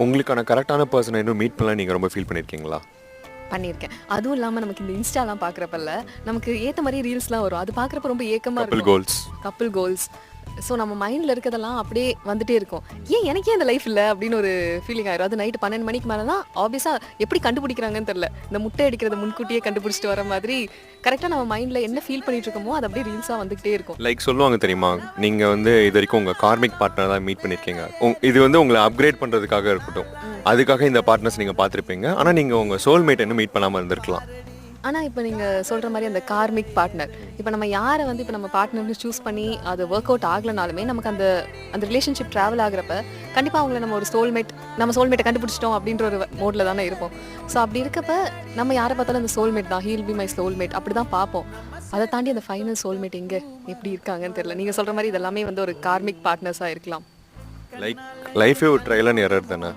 உங்களுக்கான கரெக்டான பர்சனை இன்னும் மீட் பண்ணலாம் நீங்க ரொம்ப ஃபீல் பண்ணியிருக்கீங்களா? பண்ணியிருக்கேன். அதுவும் இல்லாம நமக்கு இந்த இன்ஸ்டாலாம் பார்க்குறப்பல்ல, நமக்கு ஏத்த மாரி ரீல்ஸ்லாம் வரும். அது பார்க்குறப்ப ரொம்ப ஏக்கமா கப்பிள் இருக்கும். கோல்ஸ். Couple goals. ஸோ நம்ம மைண்ட்ல இருக்கதெல்லாம் அப்படியே வந்துட்டே இருக்கும். ஏன் எனக்கே அந்த லைஃப் இல்ல அப்படின்னு ஒரு ஃபீலிங் ஆயிரும். அது நைட் 12 மணிக்கு மேல தான் ஆப்வியஸா எப்படி கண்டுபிடிக்கிறாங்கன்னு தெரியல. இந்த முட்டை அடிக்கிறத முன்கூட்டியே கண்டுபிடிச்சிட்டு வர மாதிரி கரெக்ட்டா நம்ம மைண்ட்ல என்ன ஃபீல் பண்ணிட்டு இருக்கோமோ, அது அப்படியே ரீல்ஸா வந்துகிட்டே இருக்கும். லைக் சொல்லுவாங்க தெரியுமா? நீங்க இது வரைக்கும் உங்க கார்மிக் பார்ட்னர் தான் மீட் பண்ணியிருக்கீங்க. இது உங்கள அப்கிரேட் பண்றதுக்காக இருக்கட்டும். அதுக்காக இந்த பார்ட்னர்ஸ் நீங்க பார்த்திருப்பீங்க. ஆனா நீங்க உங்க சோல்மேட் இன்னும் மீட் பண்ணாம இருந்திருக்கலாம். ஆனா இப்ப நீங்க சொல்ற மாரி அந்த கார்மிக் பார்ட்னர், இப்ப நம்ம யார இப்ப நம்ம பார்ட்னர்னு சூஸ் பண்ணி அது வொர்க் அவுட் ஆகலனாலுமே நமக்கு அந்த அந்த ரிலேஷன்ஷிப் டிராவல் ஆகுறப்ப கண்டிப்பா அவங்கள நம்ம ஒரு நம்ம சோல்மேட்டை கண்டுபிடிச்சிட்டோம் அப்படின்ற ஒரு மோட்ல தானே இருப்போம். ஸோ அப்படி இருக்கப்ப நம்ம யாரை பார்த்தாலும் அந்த சோல்மேட் தான், ஹீல் பி மை சோல்மேட் அப்படிதான் பார்ப்போம். அதை தாண்டி அந்த ஃபைனல் சோல்மேட் எங்க எப்படி இருக்காங்கன்னு தெரியல. நீங்க சொல்ற மாதிரி இதெல்லாமே ஒரு கார்மிக் பார்ட்னர்ஸா இருக்கலாம். லைக் லைஃபே ஒரு ட்ரையல் அண்ட் எரர் தானே.